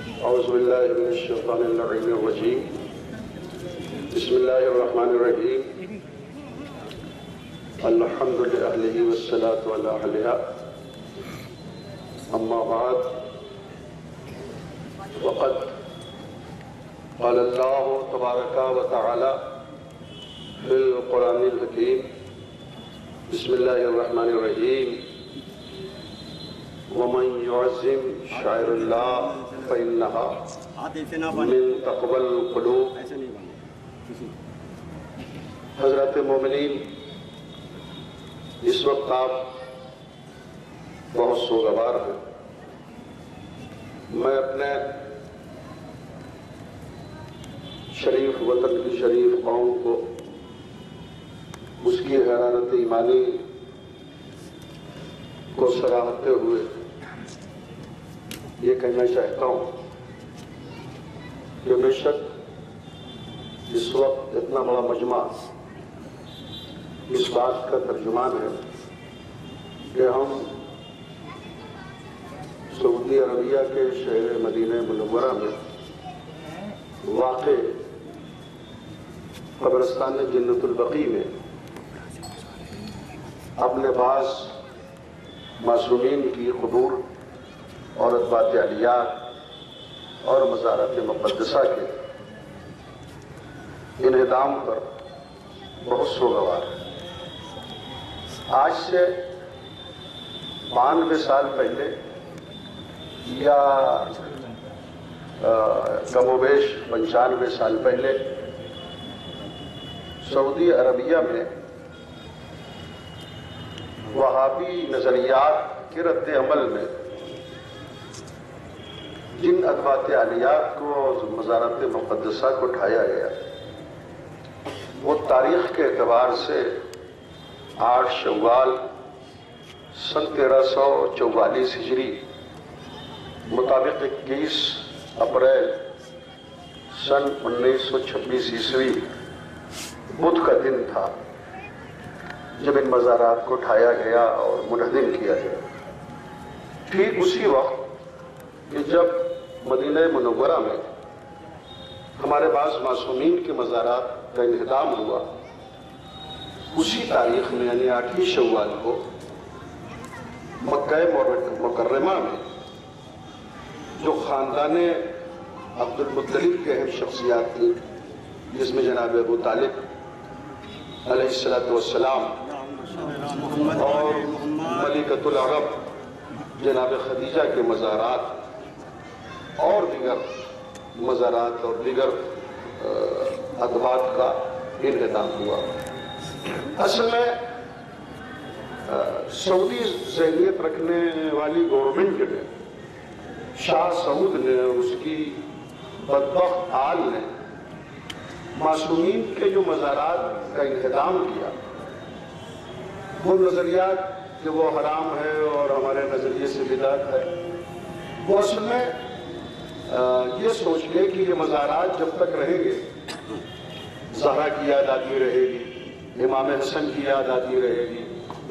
اعوذ باللہ من الشیطان اللعین الرجیم بسم اللہ الرحمن الرحیم الحمد للہ والصلاة علی اہلہا اما بعد وقد قال اللہ تبارک و تعالی فی القرآن الحکیم بسم اللہ الرحمن الرحیم ومن يعظم شعائر اللہ فإنها من تقوى القلوب۔ حضرت مومنین، اس وقت آپ بہت سوگوار ہیں۔ میں اپنے شریف وطن کی شریف قوم کو اس کی حرارت ایمانی کو سراہتے ہوئے یہ کہنا چاہتا ہوں کہ بے شک اس وقت اتنا بڑا مجمع اس بات کا ترجمان ہے کہ ہم سعودی عربیہ کے شہر مدینہ منورہ میں واقع قبرستان جنت البقیع میں اپنے بعض معصومین کی قبور اور ادبات علیات اور مزارات مقدسہ کے انہدام پر بہت سوگوار ہے۔ آج سے 92 سال پہلے یا کم و بیش 95 سال پہلے سعودی عربیہ میں وہابی نظریات کے رد عمل میں جن ادبات علیات کو مزارات مقدسہ کو ڈھایا گیا وہ تاریخ کے اعتبار سے 8 شوال سن 1344 ہجری مطابق 21 اپریل سن 1926 عیسوی بدھ کا دن تھا جب ان مزارات کو ڈھایا گیا اور منہدم کیا گیا۔ ٹھیک اسی وقت کہ جب مدینہ منورہ میں ہمارے بعض معصومین کے مزارات کا انہدام ہوا، اسی تاریخ میں یعنی 8 شوال کو مکہ مکرمہ میں جو خاندان عبد المطلب کے اہم شخصیات تھی، جس میں جناب ابو طالب علیہ السلام اور ملکۃ العرب جناب خدیجہ کے مزارات اور دیگر مزارات اور دیگر ادبات کا انہدام ہوا۔ اصل میں سعودی ذہنیت رکھنے والی گورنمنٹ نے، شاہ سعود نے اور اس کی بدبخت آل نے معصومین کے جو مزارات کا انہدام کیا، وہ نظریات کہ وہ حرام ہے اور ہمارے نظریے سے بدعت ہے، وہ اصل میں یہ سوچ لے کہ یہ مزارات جب تک رہیں گے زہرا کی یاد آتی رہے گی، امام حسن کی یاد آتی رہے گی،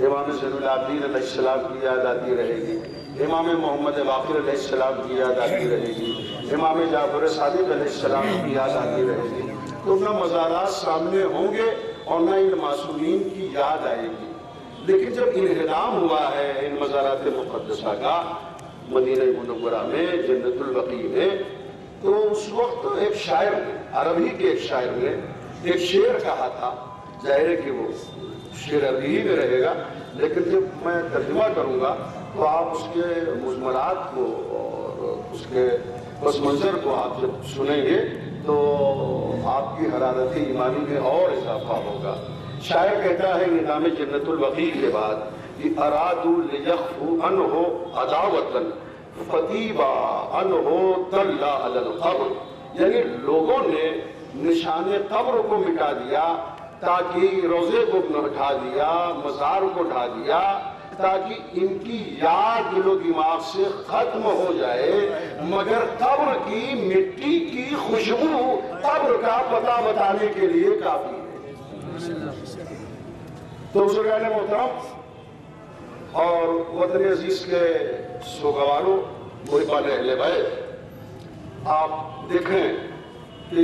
امام زین العابدین علیہ السلام کی یاد آتی رہے گی، امام محمد باقر علیہ السلام کی یاد آتی رہے گی، امام جعفر صادق علیہ السلام کی یاد آتی رہے گی، تو نہ مزارات سامنے ہوں گے اور نہ ان معصومین کی یاد آئے گی۔ لیکن جب انہدام ہوا ہے ان مزارات مقدسہ کا مدینہ منورہ میں جنت البقیع میں، تو اس وقت ایک شاعر نے، عربی کے ایک شاعر نے ایک شعر کہا تھا، ظاہر ہے کہ وہ شعر عربی میں رہے گا، لیکن جب میں ترجمہ کروں گا تو آپ اس کے مضمرات کو اور اس کے پس منظر کو آپ جب سنیں گے تو آپ کی حرارت ایمانی میں اور اضافہ ہوگا۔ شاعر کہتا ہے نظام جنت البقیع کے بعد کہ ارادوا لیخفوا عنہ عداوۃ فطیبا عنہ طلع علی القبر، یعنی لوگوں نے نشان قبر کو مٹا دیا تاکہ روضے کو ڈھا دیا، مزار کو ڈھا دیا، تاکہ ان کی یاد دل و دماغ سے ختم ہو جائے، مگر قبر کی مٹی کی خوشبو قبر کا پتہ بتانے کے لیے کافی ہے۔ تو بزرگان محترم اور وطن عزیز کے سوگواروں، محبان اہل بیت، آپ دیکھیں کہ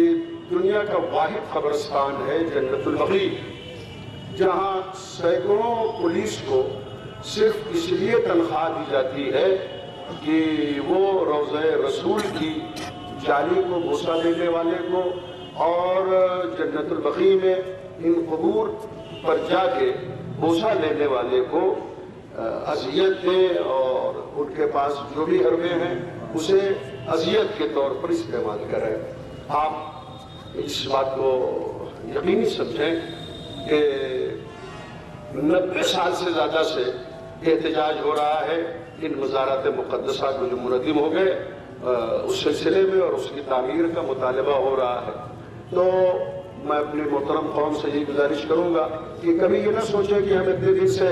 دنیا کا واحد قبرستان ہے جنت البقیع، جہاں سینکڑوں پولیس کو صرف اس لیے تنخواہ دی جاتی ہے کہ وہ روضہ رسول کی جالی کو بوسہ دینے والے کو اور جنت البقیع میں ان قبور پر جا کے بوسہ لینے والے کو اذیت دیں اور ان کے پاس جو بھی حربے ہیں اسے اذیت کے طور پر استعمال کریں۔ آپ اس بات کو یقینی سمجھیں کہ 90 سال سے زیادہ سے احتجاج ہو رہا ہے ان مزارات مقدسہ کو جو منظم ہو گئے اس سلسلے میں، اور اس کی تعمیر کا مطالبہ ہو رہا ہے۔ تو میں اپنے محترم قوم سے یہ گزارش کروں گا کہ کبھی یہ نہ سوچیں کہ ہم اتنے دن سے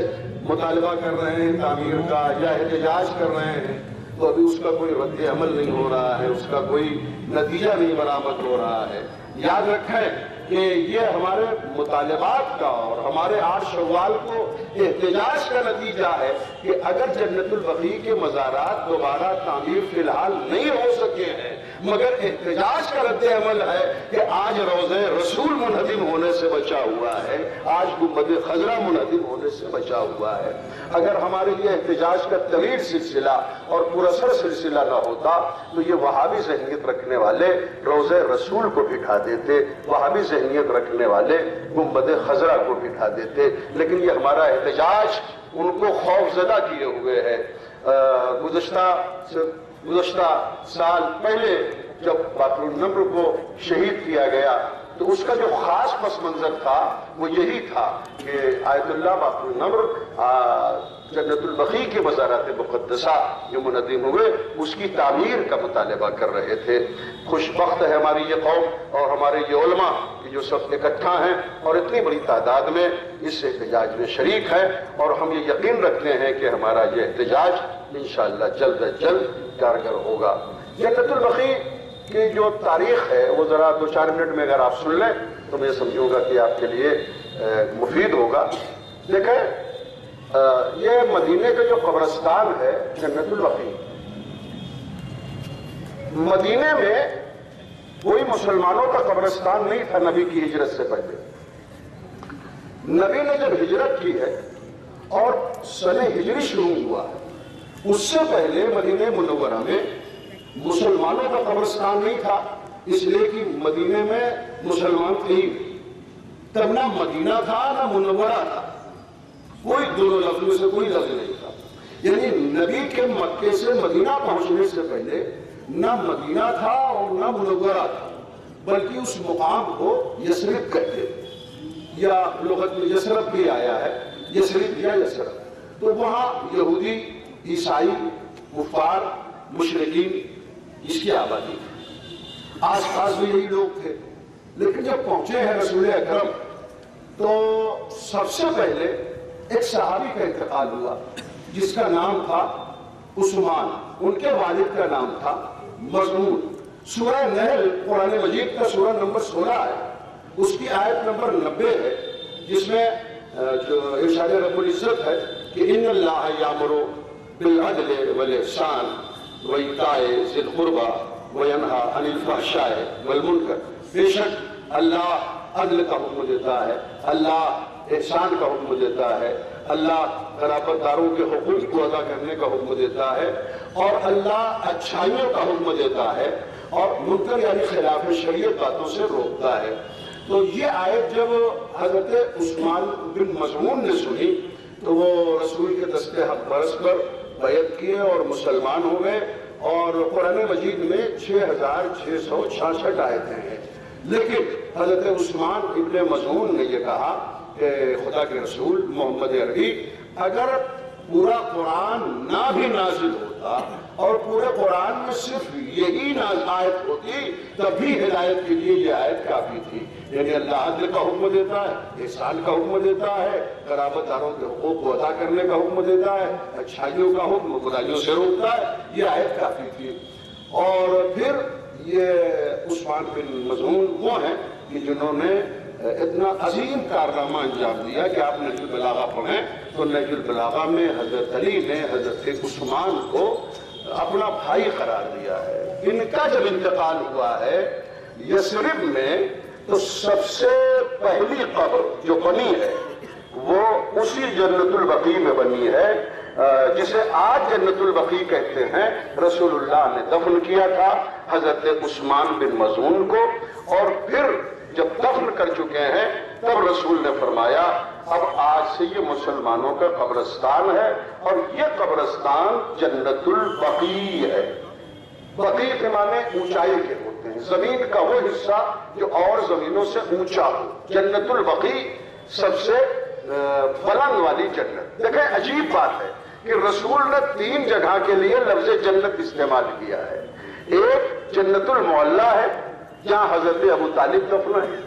مطالبہ کر رہے ہیں تعمیر کا یا احتجاج کر رہے ہیں تو ابھی اس کا کوئی رد عمل نہیں ہو رہا ہے، اس کا کوئی نتیجہ نہیں برآمد ہو رہا ہے۔ یاد رکھیں کہ یہ ہمارے مطالبات کا اور ہمارے 8 شوال کو احتجاج کا نتیجہ ہے کہ اگر جنت البقیع کے مزارات دوبارہ تعمیر فی الحال نہیں ہو سکے ہیں، مگر احتجاج کا رد عمل ہے کہ آج روضہ رسول منہدم ہونے سے بچا ہوا ہے، آج گنبد خضرا منہدم ہونے سے بچا ہوا ہے۔ اگر ہمارے یہ احتجاج کا طویل سلسلہ اور پراسر سلسلہ نہ ہوتا تو یہ وہابی ذہنیت رکھنے والے روضہ رسول کو بٹھا دیتے، وہابی ذہنیت رکھنے والے گنبد خضرا کو بٹھا دیتے، لیکن یہ ہمارا احتجاج ان کو خوف زدہ کیے ہوئے ہے۔ گزشتہ سال پہلے جب باقر النمر کو شہید کیا گیا تو اس کا جو خاص پس منظر تھا وہ یہی تھا کہ آیت اللہ باقر النمر جنت البقیع کے مزارات مقدسہ جو منظم ہوئے اس کی تعمیر کا مطالبہ کر رہے تھے۔ خوش بخت ہے ہماری یہ قوم اور ہمارے یہ علماء کہ جو سب اکٹھا ہیں اور اتنی بڑی تعداد میں اس احتجاج میں شریک ہیں، اور ہم یہ یقین رکھتے ہیں کہ ہمارا یہ احتجاج انشاءاللہ جلد از جلد کارگر ہوگا۔ جنت البقیع کی جو تاریخ ہے وہ ذرا 2-4 منٹ میں اگر آپ سن لیں تو میں سمجھوں گا کہ آپ کے لیے مفید ہوگا۔ دیکھیں یہ مدینے کا جو قبرستان ہے جنت البقیع، مدینے میں کوئی مسلمانوں کا قبرستان نہیں تھا نبی کی ہجرت سے پہلے۔ نبی نے جب ہجرت کی ہے اور سنہ ہجری شروع ہوا ہے، اس سے پہلے مدینہ منورہ میں مسلمانوں کا قبرستان نہیں تھا، اس لیے کہ مدینے میں مسلمان تھے ہی تب، نہ مدینہ تھا نہ منورہ تھا، کوئی دونوں لفظوں سے کوئی لفظ نہیں تھا۔ یعنی نبی کے مکے سے مدینہ پہنچنے سے پہلے نہ مدینہ تھا اور نہ منورہ تھا، بلکہ اس مقام کو یثرب کہتے یا لغت میں یثرب بھی آیا ہے، یثرب یا یثرب۔ تو وہاں یہودی، عیسائی، کفار، مشرکین اس کی آبادی تھی، آس پاس بھی یہی لوگ تھے۔ لیکن جب پہنچے ہیں رسول اکرم تو سب سے پہلے ایک صحابی کا انتقال ہوا جس کا نام تھا عثمان، ان کے والد کا نام تھا مضمون۔ سورہ نحل قرآن مجید کا سورہ نمبر 16 ہے، اس کی آیت نمبر 90 ہے، جس میں جو ارشاد رب العزت ہے کہ ان اللہ یامر بالعدل والاحسان وایتاء ذی القربى وینہی عن الفحشاء والمنکر۔ بے شک اللہ عدل کا حکم دیتا ہے، اللہ احسان کا حکم دیتا ہے، اللہ قرابت داروں کے حقوق کو ادا کرنے کا حکم دیتا ہے، اور اللہ اچھائیوں کا حکم دیتا ہے، اور منکر یعنی خلاف شریعت باتوں سے روکتا ہے۔ تو یہ آیت جب حضرت عثمان بن مضمون نے سنی تو وہ رسول کے دستے حق برس پر بیعت کیے اور مسلمان ہو گئے، اور قرآن مجید میں 6666 آیتیں ہیں۔ لیکن حضرت عثمان ابن مضمون نے یہ کہا کہ خدا کے رسول محمد عربی، اگر پورا قرآن نہ بھی نازل ہوتا اور پورے قرآن میں صرف یہی آیت ہوتی تب بھی ہدایت کے لیے یہ آیت کافی تھی۔ یعنی اللہ عدل کا حکم دیتا ہے، احسان کا حکم دیتا ہے، قرابت داروں کے حقوق کو ادا کرنے کا حکم دیتا ہے، اچھائیوں کا حکم برائیوں سے روکتا ہے، یہ آیت کافی تھی۔ اور پھر یہ عثمان بن مضمون وہ ہیں کہ جنہوں نے اتنا عظیم کارنامہ انجام دیا کہ آپ نہج البلاغہ پڑھیں تو نہج البلاغہ میں حضرت علی نے حضرت عثمان کو اپنا بھائی قرار دیا ہے۔ ان کا جب انتقال ہوا ہے یثرب میں تو سب سے پہلی قبر جو بنی ہے وہ اسی جنت البقیع میں بنی ہے جسے آج جنت البقیع کہتے ہیں۔ رسول اللہ نے دفن کیا تھا حضرت عثمان بن مظعون کو، اور پھر جب دفن کر چکے ہیں تب رسول نے فرمایا اب آج سے یہ مسلمانوں کا قبرستان ہے، اور یہ قبرستان جنت البقیع ہے۔ بقیع کے معنی اونچائی کے ہوتے ہیں، زمین کا وہ حصہ جو اور زمینوں سے اونچا ہو۔ جنت البقیع سب سے بلند والی جنت۔ دیکھیں عجیب بات ہے کہ رسول نے 3 جگہ کے لیے لفظ جنت استعمال کیا ہے۔ ایک جنت المعلیٰ ہے جہاں حضرت ابو طالب دفن ہے،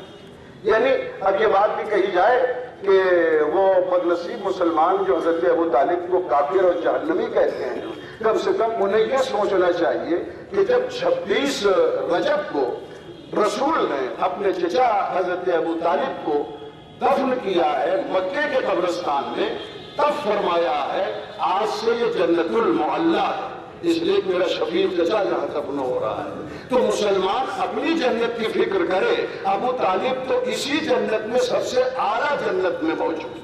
یعنی اب یہ بات بھی کہی جائے کہ وہ بدنصیب مسلمان جو حضرت ابو طالب کو کافر اور جہنمی کہتے ہیں، کم سے کم انہیں یہ سوچنا چاہیے کہ جب 26 رجب کو رسول نے اپنے چچا حضرت ابو طالب کو دفن کیا ہے مکے کے قبرستان میں، تب فرمایا ہے آج سے یہ جنت المعلیٰ ہے، اس لیے میرا شفیق چچا جہاں دفن ہو رہا ہے۔ تو مسلمان اپنی جنت کی فکر کرے، ابو طالب تو اسی جنت میں سب سے اعلیٰ جنت میں موجود ہے۔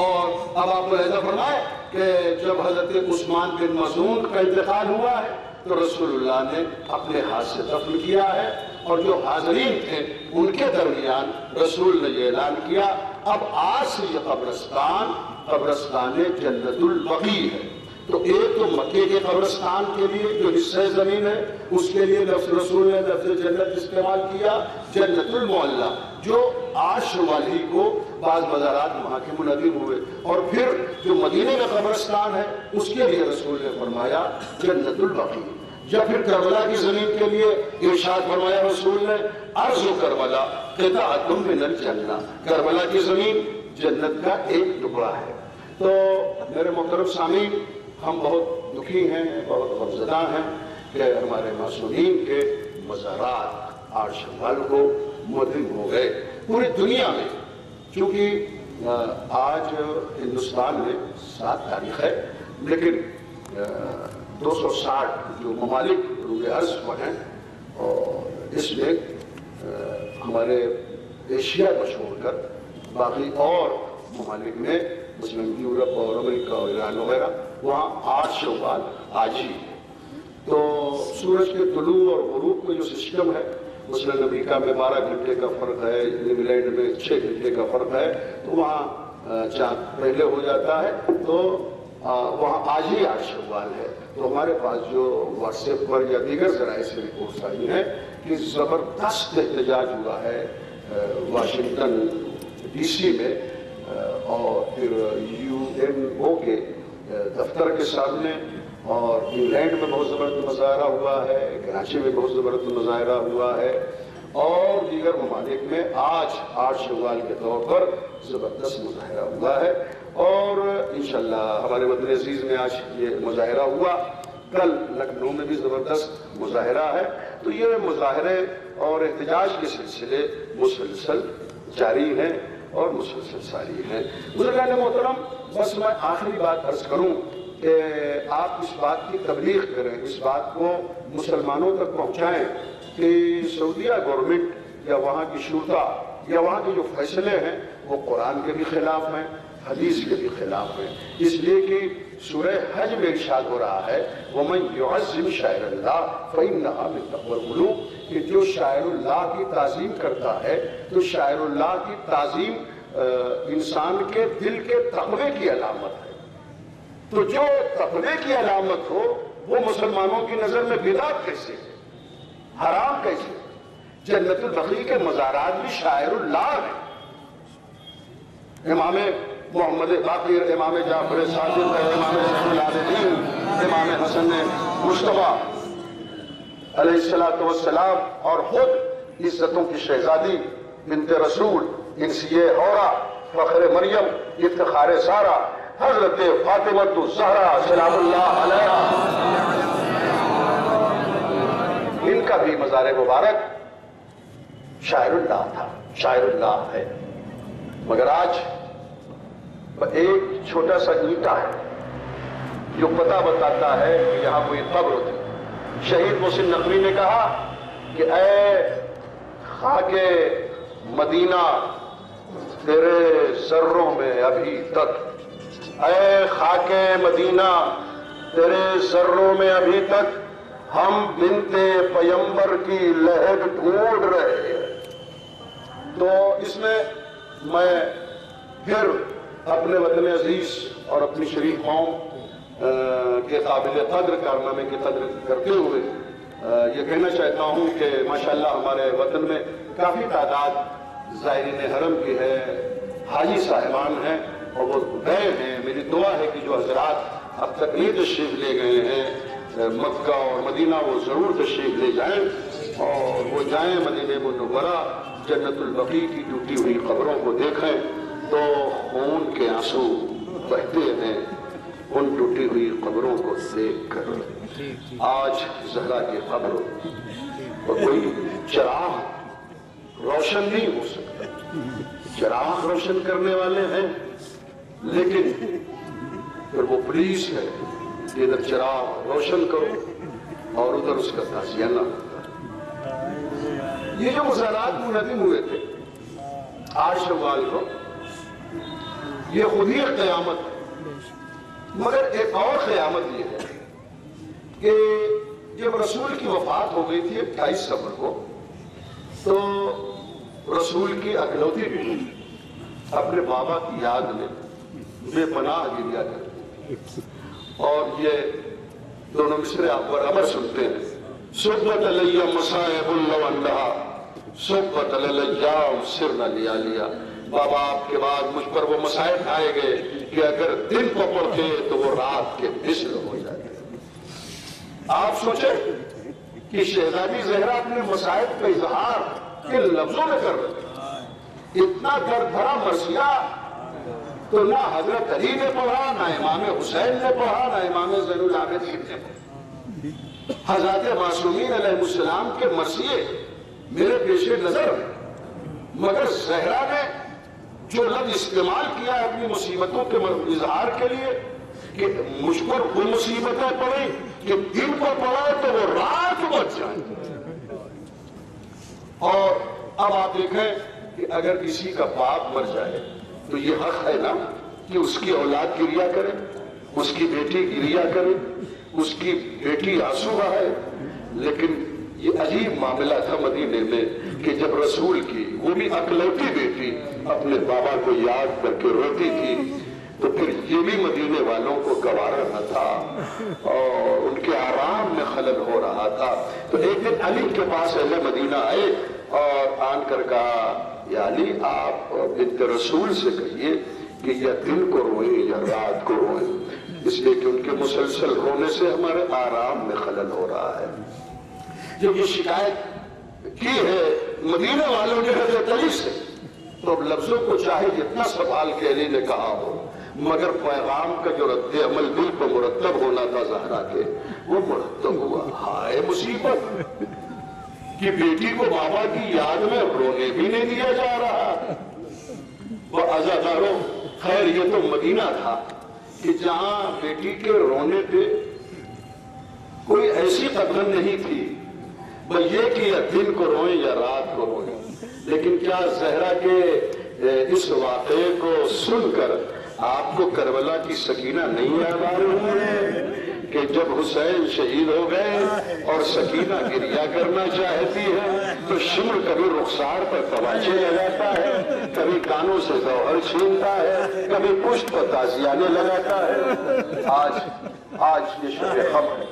اور اب آپ ملاحظہ فرمائے کہ جب حضرت عثمان بن مظعون کا انتقال ہوا ہے تو رسول اللہ نے اپنے ہاتھ سے دفن کیا ہے، اور جو حاضرین تھے ان کے درمیان رسول نے یہ اعلان کیا اب آج سے یہ قبرستان جنت البقیع ہے۔ تو ایک تو مکے کے قبرستان کے لیے جو حصہ زمین ہے اس کے لیے رسول نے لفظ جنت استعمال کیا، جنت المعلیٰ جو آج شوالی کو بعض مزارات وہاں کے منعقد ہوئے، اور پھر جو مدینے کا قبرستان ہے اس کے لیے رسول نے فرمایا جنت البقیع۔ جب پھر کربلا کی زمین کے لیے ارشاد فرمایا رسول نے ارض کربلا قطعۃ من الجنہ، کربلا کی زمین جنت کا ایک ٹکڑا ہے۔ تو میرے محترم سامعین، ہم بہت دکھی ہیں، بہت غمزدہ ہیں کہ ہمارے معصومین کے مزارات 8 شوال کو مدفون ہو گئے پوری دنیا میں۔ چونکہ آج ہندوستان میں 7 تاریخ ہے، لیکن 260 جو ممالک روئے عرض پر ہیں، اور اس میں ہمارے ایشیا کو چھوڑ کر باقی اور ممالک میں مثلاً یورپ اور امریکہ اور ایران وغیرہ وہاں 8 شوال آج ہی ہے۔ تو سورج کے طلوع اور غروب کا جو سسٹم ہے، مثلاً امریکہ میں 12 گھنٹے کا فرق ہے، انگلینڈ میں 6 گھنٹے کا فرق ہے، تو وہاں چاند پہلے ہو جاتا ہے، تو وہاں آج ہی 8 شوال ہے۔ تو ہمارے پاس جو واٹس ایپ پر یا دیگر ذرائع سے رپورٹس آئی ہیں کہ زبردست احتجاج ہوا ہے واشنگٹن ڈی سی میں، اور پھر UNO کے دفتر کے سامنے، اور انگلینڈ میں بہت زبردست مظاہرہ ہوا ہے، کراچی میں بہت زبردست مظاہرہ ہوا ہے، اور دیگر ممالک میں آج 8 شوال کے طور پر زبردست مظاہرہ ہوا ہے۔ اور انشاءاللہ ہمارے وطن عزیز میں آج یہ مظاہرہ ہوا، کل لکھنؤ میں بھی زبردست مظاہرہ ہے۔ تو یہ مظاہرے اور احتجاج کے سلسلے مسلسل جاری ہیں اور مسلسل ساری ہیں۔ بزرگان محترم، بس میں آخری بات عرض کروں کہ آپ اس بات کی تبلیغ کریں، اس بات کو مسلمانوں تک پہنچائیں کہ سعودیہ گورنمنٹ یا وہاں کی شورا یا وہاں کے جو فیصلے ہیں وہ قرآن کے بھی خلاف ہیں، حدیث کے بھی خلاف ہیں، اس لیے کہ سورہ حج میں ارشاد ہو رہا ہے وَمَنْ يُعَظِّمْ شَعَائِرَ اللَّهِ فَإِنَّهَا مِن تَقْوَى الْقُلُوبِ، کہ جو شاعر اللہ کی تعظیم کرتا ہے تو شاعر اللہ کی تعظیم انسان کے دل کے تقوی کی علامت ہے۔ تو جو تقوی کی علامت ہو وہ مسلمانوں کی نظر میں بدعت کیسے ہے، حرام کیسے ہے؟ جنت البقیع کے مزارات بھی شاعر اللہ ہیں، امام محمد باقر، امام جعفر صادق، امام زین العابدین، امام حسن مصطفیٰ علیہ السلام، اور خود عزتوں کی شہزادی بنت رسول، انسیہ حورا، فخر مریم، افتخار سارا، حضرت فاطمہ الزہرا سلام اللہ علیہا، ان کا بھی مزار مبارک شاعر اللہ تھا، شاعر اللہ ہے۔ مگر آج ایک چھوٹا سا اینٹا ہے جو پتہ بتاتا ہے کہ یہاں کوئی قبر تھی، شہید محسن نقوی نے کہا کہ اے خاک مدینہ تیرے ذروں میں ابھی تک، اے خاک مدینہ تیرے ذروں میں ابھی تک ہم بنت پیمبر کی لہر ڈھونڈ رہے ہیں۔ تو اس میں میں پھر اپنے وطن عزیز اور اپنی شریف قوم کے قابل قدر کارنامے کی قدر کرتے ہوئے یہ کہنا چاہتا ہوں کہ ماشاءاللہ ہمارے وطن میں کافی تعداد زائرین حرم کی ہے، حاجی صاحبان ہیں اور وہ گئے ہیں۔ میری دعا ہے کہ جو حضرات اب تک نہیں تشریف لے گئے ہیں مکہ اور مدینہ وہ ضرور تشریف لے جائیں اور وہ جائیں مدینہ منورہ، جنت البقیع کی ٹوٹی ہوئی قبروں کو دیکھیں تو خون کے آنسو بہتے ہیں ان ٹوٹی ہوئی قبروں کو دیکھ کر۔ آج زہرا کی قبر کوئی چراغ روشن نہیں ہو سکتا، چراغ روشن کرنے والے ہیں لیکن پھر وہ پولیس ہے کہ ادھر چراغ روشن کرو اور ادھر اس کا تعزیہ نہ ہوتا۔ یہ جو مظاہرات منعقد ہوئے تھے 8 شوال کو، یہ خود ہی ایک قیامت ہے، مگر ایک اور قیامت یہ ہے کہ جب رسول کی وفات ہو گئی تھی 28 صفر کو، تو رسول کی اکلوتی بیٹی اپنے بابا کی یاد میں بے پناہ گریا کرتی اور یہ دونوں مصرے آپ پر امر سنتے ہیں۔ صبت علیہ مصائب لو انہا صبت علیہ سرنا لیا لیا، بابا آپ کے بعد مجھ پر وہ مصائب آئے گئے کہ اگر دن کو پڑھتے تو وہ رات کے مثل ہو جاتے۔ آپ سوچیں کہ شہزادی زہرا اپنے مصائب کا اظہار کن لفظوں میں کر رہے ہیں، اتنا درد بھرا مرثیہ تو نہ حضرت علی نے پڑھا، نہ امام حسین نے پڑھا، نہ امام زین العابدین نے پڑھا۔ حضرات معصومین علیہ السلام کے مرثیے میرے پیش نظر، مگر زہرا نے جو لفظ استعمال کیا ہے اپنی مصیبتوں کے اظہار کے لیے کہ مجھ پر وہ مصیبتیں پڑیں کہ دن کو پڑھا تو وہ رات بچ جائے۔ اور اب آپ دیکھیں کہ اگر کسی کا باپ مر جائے تو یہ حق ہے نا کہ اس کی اولاد گریا کرے، اس کی بیٹی گریا کرے، اس کی بیٹی آنسو بہائے۔ لیکن یہ عجیب معاملہ تھا مدینے میں کہ جب رسول کی وہ بھی اکلوتی بیٹی اپنے بابا کو یاد کر کے روتی تھی تو پھر یہ بھی مدینے والوں کو گوارا نہ تھا اور ان کے آرام میں خلل ہو رہا تھا۔ تو ایک دن علی کے پاس اہل مدینہ آئے اور آن کر کہا یا علی آپ بنت رسول سے کہیے کہ یا دن کو روئیں یا رات کو روئیں، اس لیے کہ ان کے مسلسل رونے سے ہمارے آرام میں خلل ہو رہا ہے۔ جب یہ شکایت کی ہے مدینہ والوں نے حضرت علی سے تو اب لفظوں کو چاہے جتنا سنبھال کے علی نے کہا ہو مگر پیغام کا جو رد عمل دل کو مرتب ہونا تھا زہرا کے وہ مرتب ہوا۔ ہائے مصیبت کہ بیٹی کو بابا کی یاد میں رونے بھی نہیں دیا جا رہا۔ وہ عزاداروں خیر یہ تو مدینہ تھا کہ جہاں بیٹی کے رونے پہ کوئی ایسی قدر نہیں تھی وہ یہ کہ یا دن کو روئیں یا رات کو روئیں۔ لیکن کیا زہرا کے اس واقعے کو سن کر آپ کو کربلا کی سکینہ نہیں یاد آ رہی ہے کہ جب حسین شہید ہو گئے اور سکینہ گریہ کرنا چاہتی ہے تو شمر کبھی رخسار پر تماچے لگاتا ہے، کبھی کانوں سے گوہر چھینتا ہے، کبھی پشت پر تعزیانے لگاتا ہے۔ آج یہ شب غم ہے،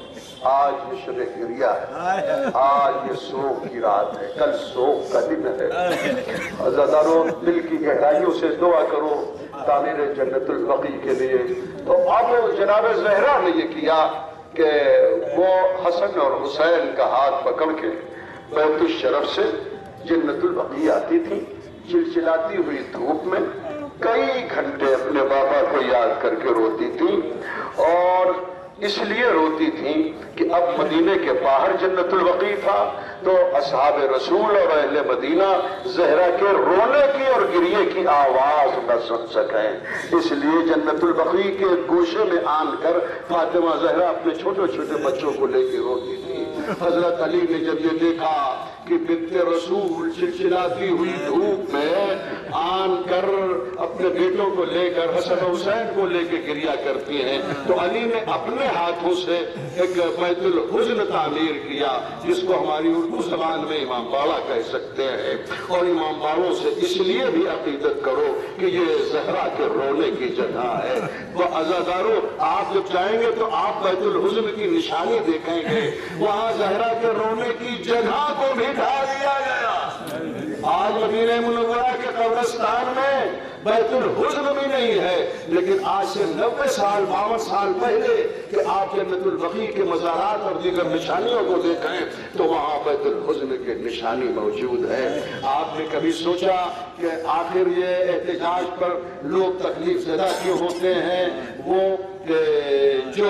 آج یہ شب گریہ ہے، آج یہ سوگ کی رات ہے، کل سوگ کا دن ہے۔ عزاداروں دل کی گہرائیوں سے دعا کرو تعمیر جنت البقیع کے لیے۔ تو اب جناب زہرا نے یہ کیا کہ وہ حسن اور حسین کا ہاتھ پکڑ کے بیت الشرف سے جنت البقیع آتی تھی، چلچلاتی ہوئی دھوپ میں کئی گھنٹے اپنے بابا کو یاد کر کے روتی تھی، اور اس لیے روتی تھی کہ اب مدینے کے باہر جنت البقیع تھا تو اصحاب رسول اور اہل مدینہ زہرا کے رونے کی اور گریے کی آواز نہ سن سکیں، اس لیے جنت البقیع کے گوشے میں آن کر فاطمہ زہرا اپنے چھوٹے چھوٹے بچوں کو لے کے روتی تھی حضرت علی نے جب یہ دیکھا کہ بنت رسول چلچلاتی ہوئی دھوپ میں آن کر اپنے بیٹوں کو لے کر حسن حسین کو لے کے گریا کرتی ہیں، تو علی نے اپنے ہاتھوں سے ایک بیت الحزن تعمیر کیا، جس کو ہماری اردو زبان میں امام باڑہ کہہ سکتے ہیں۔ اور امام باڑوں سے اس لیے بھی عقیدت کرو کہ یہ زہرا کے رونے کی جگہ ہے۔ تو عزادارو، آپ جب جائیں گے تو آپ بیت الحزن کی نشانی دیکھیں گے، وہاں زہرا کے رونے کی جگہ کو بھی ڈھا دیا گیا۔ آج مدینہ منورہ کے قبرستان میں بیت الحزن بھی نہیں ہے، لیکن آج سے 90 سال 52 سال پہلے کہ آپ جنت البقیع کے مزارات اور دیگر نشانیوں کو دیکھیں تو وہاں بیت الحزن کے نشانی موجود ہے۔ آپ نے کبھی سوچا کہ آخر یہ احتجاج پر لوگ تکلیف زدہ کیوں ہوتے ہیں؟ وہ جو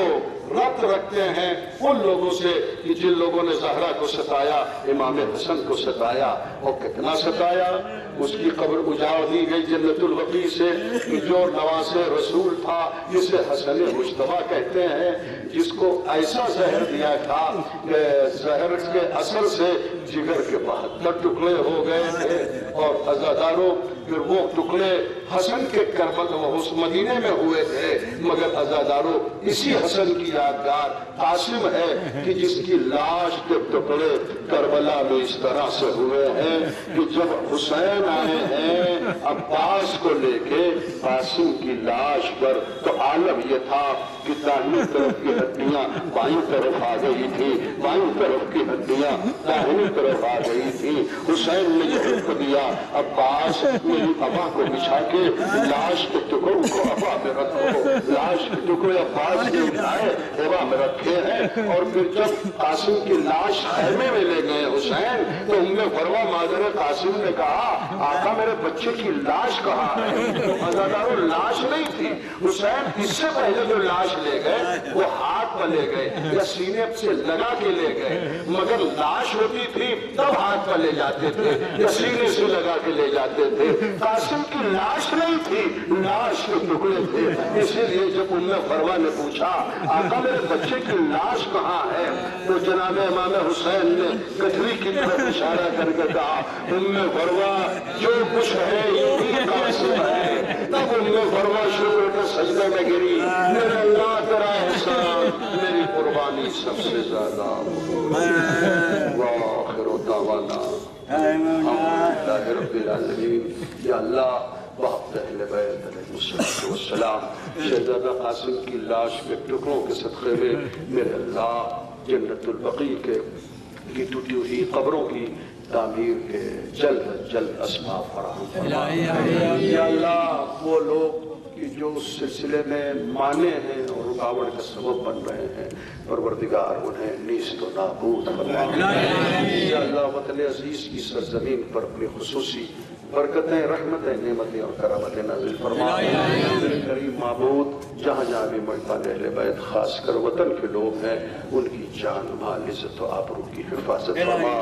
ربط رکھتے ہیں ان لوگوں سے کہ جن لوگوں نے زہرا کو ستایا، امام حسن کو ستایا، اور کتنا ستایا۔ اس کی قبر اجاڑ دی گئی جنت البقیع سے، کہ جو نواز رسول تھا جسے حسن مجتبیٰ کہتے ہیں، جس کو ایسا زہر دیا تھا کہ زہر کے اثر سے جگر کے 72 ٹکڑے ہو گئے تھے۔ اور عزاداروں، پھر وہ ٹکڑے حسن کے کربلا اس مدینے میں ہوئے تھے، مگر عزاداروں اسی حسن کی یادگار قاسم ہے کہ جس کی لاش کے ٹکڑے کربلا میں اس طرح سے ہوئے ہیں کہ جب حسین آئے ہیں عباس کو لے کے قاسم کی لاش پر، تو عالم یہ تھا کہ داہنی طرف کی ہڈیاں بائیں طرف آ گئی تھی، بائیں طرف کی ہڈیاں داہنی طرف آ گئی تھی۔ حسین نے جو حکم دیا، عباس میری ابا کو بچھا کے لاش کے ٹکڑوں کو ابا میں رکھو، لاش کے ٹکڑے عباس نے اٹھائے ابا میں رکھے ہیں۔ اور پھر جب قاسم کی لاش خیمے میں لے گئے حسین، تو فروا مادر قاسم نے کہا آقا میرے بچے کی لاش کہاں ہے؟ تو عزاداروں لاش نہیں تھی۔ حسین اس سے پہلے جو لاش لے گئے وہ ہاتھ پر لے گئے یا سینے سے لگا کے لے گئے، مگر لاش ہوتی تھی تب ہاتھ پر لے جاتے تھے یا سینے سے لگا کے لے جاتے تھے۔ قاسم کی لاش نہیں تھی، لاش کے ٹکڑے تھے۔ اسی لیے جب فروا نے پوچھا آقا میرے بچے کی لاش کہاں ہے، تو جناب امام حسین نے گٹھری کی طرف اشارہ کر کے کہا فروا جو کچھ ہے یہی قاسم ہے۔ تب فروا شکر کے سجدے میں گری، میرے اللہ تیرا احسان میری قربانی سب سے زیادہ۔ وآخر دعوانا الحمدللہ رب العالمین۔ یا اللہ وقت اہل بیت علیہ السلام شہزادہ قاسم کی لاش کے ٹکڑوں کے صدقے میں میرے اللہ جنت البقیع کی ٹوٹی ہوئی قبروں کی تعمیر کے جلد از جلد اسباب فراہم فرما۔ یا اللہ وہ لوگ کہ جو اس سلسلے میں مانے ہیں اور رکاوٹ کا سبب بن رہے ہیں، پروردگار انہیں نیست و نابود فرما۔ یا اللہ وطن عزیز کی سرزمین پر اپنی خصوصی برکتیں، رحمتیں، نعمتیں اور کرامتیں نازل فرما۔ میرے کریم معبود جہاں جہاں بھی محبان اہل بیت خاص کر وطن کے لوگ ہیں ان کی جان مال عزت و آبرو کی حفاظت فرما۔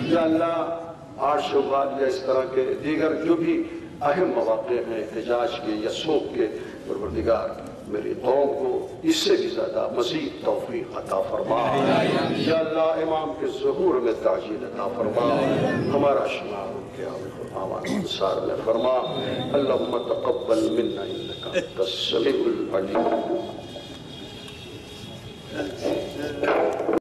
یا اللہ عرش و باد یا اس طرح کے دیگر جو بھی اہم مواقع ہیں احتجاج کے یا سوگ کے، پروردگار میری قوم کو اس سے بھی زیادہ مزید توفیق عطا فرما۔ یا اللہ امام کے ظہور میں تعجیل عطا فرما، ہمارا شمار ان کے آوان انصار میں فرما۔ اللہم تقبل منا انکا انت السمیع العلیم۔